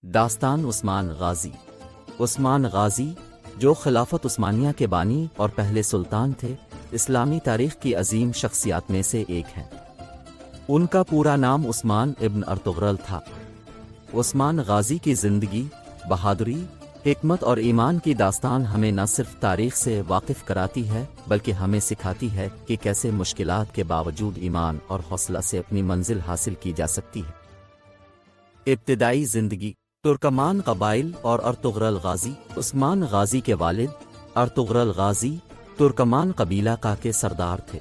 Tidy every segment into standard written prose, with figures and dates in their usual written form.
داستان عثمان غازی۔ عثمان غازی جو خلافت عثمانیہ کے بانی اور پہلے سلطان تھے، اسلامی تاریخ کی عظیم شخصیات میں سے ایک ہیں۔ ان کا پورا نام عثمان ابن ارطغرل تھا۔ عثمان غازی کی زندگی، بہادری، حکمت اور ایمان کی داستان ہمیں نہ صرف تاریخ سے واقف کراتی ہے بلکہ ہمیں سکھاتی ہے کہ کیسے مشکلات کے باوجود ایمان اور حوصلہ سے اپنی منزل حاصل کی جا سکتی ہے۔ ابتدائی زندگی، ترکمان قبائل اور ارطغرل غازی۔ عثمان غازی کے والد ارطغرل غازی ترکمان قبیلہ کا کے سردار تھے۔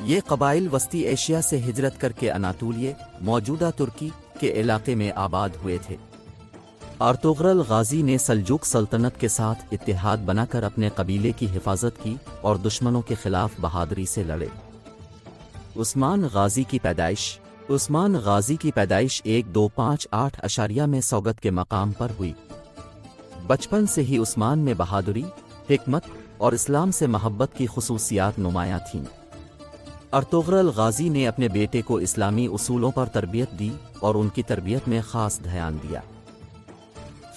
یہ قبائل وسطی ایشیا سے ہجرت کر کے اناطولیہ، موجودہ ترکی کے علاقے میں آباد ہوئے تھے۔ ارطغرل غازی نے سلجوق سلطنت کے ساتھ اتحاد بنا کر اپنے قبیلے کی حفاظت کی اور دشمنوں کے خلاف بہادری سے لڑے۔ عثمان غازی کی پیدائش۔ عثمان غازی کی پیدائش 1258 میں سوگت کے مقام پر ہوئی۔ بچپن سے ہی عثمان میں بہادری، حکمت اور اسلام سے محبت کی خصوصیات نمایاں تھیں۔ ارطغرل غازی نے اپنے بیٹے کو اسلامی اصولوں پر تربیت دی اور ان کی تربیت میں خاص دھیان دیا۔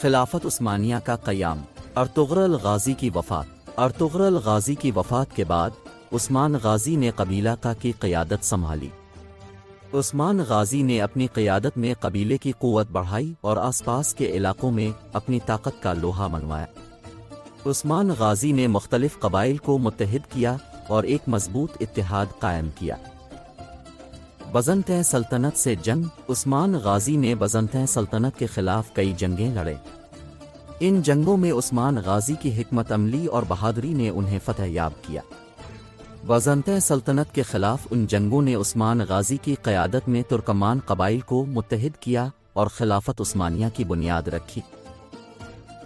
خلافت عثمانیہ کا قیام۔ ارطغرل غازی کی وفات۔ ارطغرل غازی کی وفات کے بعد عثمان غازی نے قبیلہ کا کی قیادت سنبھالی۔ عثمان غازی نے اپنی قیادت میں قبیلے کی قوت بڑھائی اور آس پاس کے علاقوں میں اپنی طاقت کا لوہا منوایا۔ عثمان غازی نے مختلف قبائل کو متحد کیا اور ایک مضبوط اتحاد قائم کیا۔ بزنطین سلطنت سے جنگ۔ عثمان غازی نے بزنطین سلطنت کے خلاف کئی جنگیں لڑیں۔ ان جنگوں میں عثمان غازی کی حکمت عملی اور بہادری نے انہیں فتح یاب کیا۔ بزنطین سلطنت کے خلاف ان جنگوں نے عثمان غازی کی قیادت میں ترکمان قبائل کو متحد کیا اور خلافت عثمانیہ کی بنیاد رکھی۔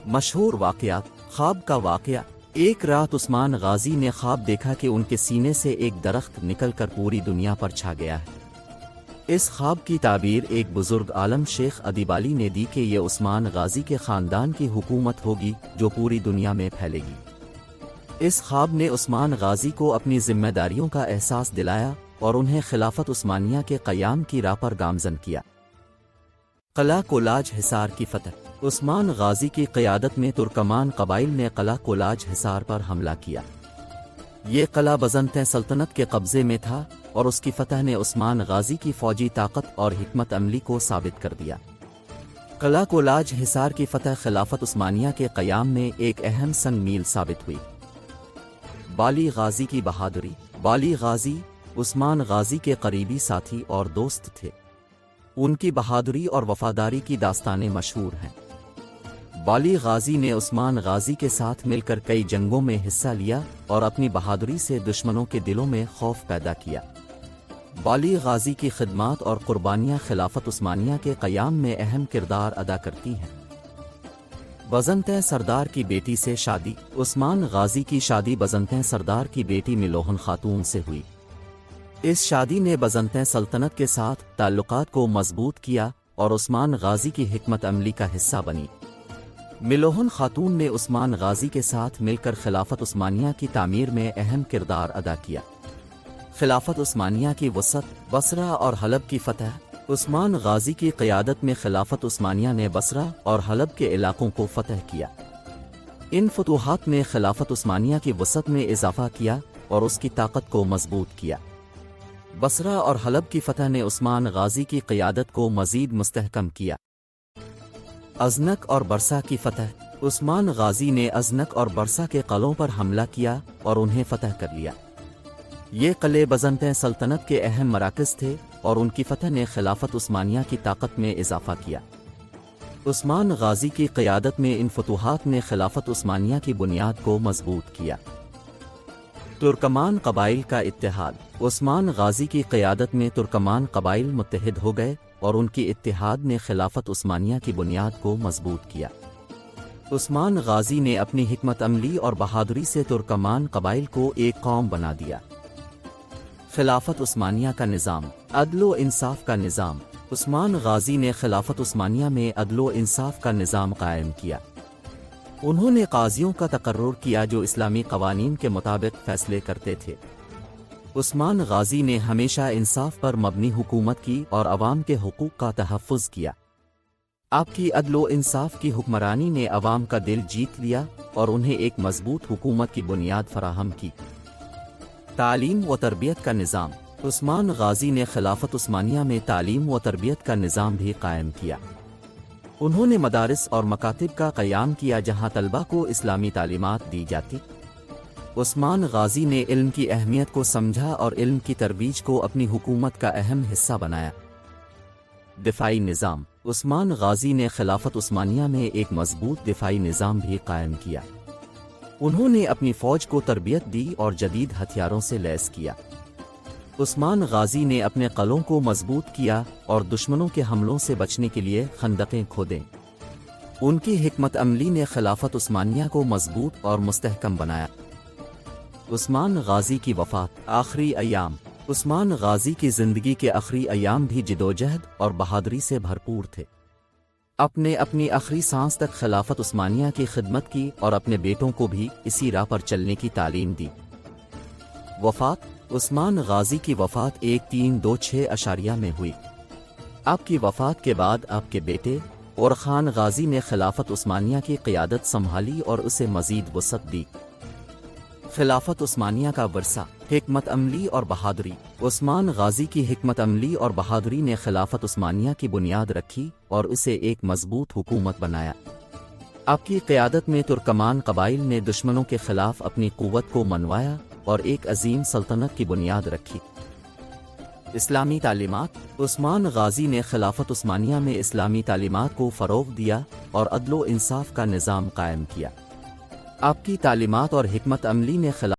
مشہور واقعات۔ خواب کا واقعہ۔ ایک رات عثمان غازی نے خواب دیکھا کہ ان کے سینے سے ایک درخت نکل کر پوری دنیا پر چھا گیا ہے۔ اس خواب کی تعبیر ایک بزرگ عالم شیخ ادیبالی نے دی کہ یہ عثمان غازی کے خاندان کی حکومت ہوگی جو پوری دنیا میں پھیلے گی۔ اس خواب نے عثمان غازی کو اپنی ذمہ داریوں کا احساس دلایا اور انہیں خلافت عثمانیہ کے قیام کی راہ پر گامزن کیا۔ قلعہ کولاج حصار کی فتح۔ عثمان غازی کی قیادت میں ترکمان قبائل نے قلعہ کولاج حصار پر حملہ کیا۔ یہ قلعہ بزنطین سلطنت کے قبضے میں تھا اور اس کی فتح نے عثمان غازی کی فوجی طاقت اور حکمت عملی کو ثابت کر دیا۔ قلعہ کولاج حصار کی فتح خلافت عثمانیہ کے قیام میں ایک اہم سنگ میل ثابت ہوئی۔ بالی غازی کی بہادری۔ بالی غازی عثمان غازی کے قریبی ساتھی اور دوست تھے۔ ان کی بہادری اور وفاداری کی داستانیں مشہور ہیں۔ بالی غازی نے عثمان غازی کے ساتھ مل کر کئی جنگوں میں حصہ لیا اور اپنی بہادری سے دشمنوں کے دلوں میں خوف پیدا کیا۔ بالی غازی کی خدمات اور قربانیاں خلافت عثمانیہ کے قیام میں اہم کردار ادا کرتی ہیں۔ بزنطین سردار کی بیٹی سے شادی۔ عثمان غازی کی شادی بزنطین سردار کی بیٹی ملوہن خاتون سے ہوئی۔ اس شادی نے بزنطین سلطنت کے ساتھ تعلقات کو مضبوط کیا اور عثمان غازی کی حکمت عملی کا حصہ بنی۔ ملوہن خاتون نے عثمان غازی کے ساتھ مل کر خلافت عثمانیہ کی تعمیر میں اہم کردار ادا کیا۔ خلافت عثمانیہ کی وسعت۔ بصرہ اور حلب کی فتح۔ عثمان غازی کی قیادت میں خلافت عثمانیہ نے بصرہ اور حلب کے علاقوں کو فتح کیا۔ ان فتوحات نے خلافت عثمانیہ کی وسعت میں اضافہ کیا اور اس کی طاقت کو مضبوط کیا۔ بصرہ اور حلب کی فتح نے عثمان غازی کی قیادت کو مزید مستحکم کیا۔ ازنک اور برسا کی فتح۔ عثمان غازی نے ازنک اور برسا کے قلعوں پر حملہ کیا اور انہیں فتح کر لیا۔ یہ قلعے بزنطین سلطنت کے اہم مراکز تھے اور ان کی فتح نے خلافت عثمانیہ کی طاقت میں اضافہ کیا۔ عثمان غازی کی قیادت میں ان فتوحات نے خلافت عثمانیہ کی بنیاد کو مضبوط کیا۔ ترکمان قبائل کا اتحاد۔ عثمان غازی کی قیادت میں ترکمان قبائل متحد ہو گئے اور ان کی اتحاد نے خلافت عثمانیہ کی بنیاد کو مضبوط کیا۔ عثمان غازی نے اپنی حکمت عملی اور بہادری سے ترکمان قبائل کو ایک قوم بنا دیا۔ خلافت عثمانیہ کا نظام۔ عدل و انصاف کا نظام۔ عثمان غازی نے خلافت عثمانیہ میں عدل و انصاف کا نظام قائم کیا۔ انہوں نے قاضیوں کا تقرر کیا جو اسلامی قوانین کے مطابق فیصلے کرتے تھے۔ عثمان غازی نے ہمیشہ انصاف پر مبنی حکومت کی اور عوام کے حقوق کا تحفظ کیا۔ آپ کی عدل و انصاف کی حکمرانی نے عوام کا دل جیت لیا اور انہیں ایک مضبوط حکومت کی بنیاد فراہم کی۔ تعلیم و تربیت کا نظام۔ عثمان غازی نے خلافت عثمانیہ میں تعلیم و تربیت کا نظام بھی قائم کیا۔ انہوں نے مدارس اور مکاتب کا قیام کیا جہاں طلبہ کو اسلامی تعلیمات دی جاتی۔ عثمان غازی نے علم کی اہمیت کو سمجھا اور علم کی ترویج کو اپنی حکومت کا اہم حصہ بنایا۔ دفاعی نظام۔ عثمان غازی نے خلافت عثمانیہ میں ایک مضبوط دفاعی نظام بھی قائم کیا۔ انہوں نے اپنی فوج کو تربیت دی اور جدید ہتھیاروں سے لیس کیا۔ عثمان غازی نے اپنے قلعوں کو مضبوط کیا اور دشمنوں کے حملوں سے بچنے کے لیے خندقیں کھودیں۔ ان کی حکمت عملی نے خلافت عثمانیہ کو مضبوط اور مستحکم بنایا۔ عثمان غازی کی وفات۔ آخری ایام۔ عثمان غازی کی زندگی کے آخری ایام بھی جدوجہد اور بہادری سے بھرپور تھے۔ اپنی آخری سانس تک خلافت عثمانیہ کی خدمت کی اور اپنے بیٹوں کو بھی اسی راہ پر چلنے کی تعلیم دی۔ وفات۔ عثمان غازی کی وفات 1326 میں ہوئی۔ آپ کی وفات کے بعد آپ کے بیٹے اور خان غازی نے خلافت عثمانیہ کی قیادت سنبھالی اور اسے مزید وسعت دی۔ خلافت عثمانیہ کا ورثہ۔ حکمت عملی اور بہادری۔ عثمان غازی کی حکمت عملی اور بہادری نے خلافت عثمانیہ کی بنیاد رکھی اور اسے ایک مضبوط حکومت بنایا۔ آپ کی قیادت میں ترکمان قبائل نے دشمنوں کے خلاف اپنی قوت کو منوایا اور ایک عظیم سلطنت کی بنیاد رکھی۔ اسلامی تعلیمات۔ عثمان غازی نے خلافت عثمانیہ میں اسلامی تعلیمات کو فروغ دیا اور عدل و انصاف کا نظام قائم کیا۔ آپ کی تعلیمات اور حکمت عملی نے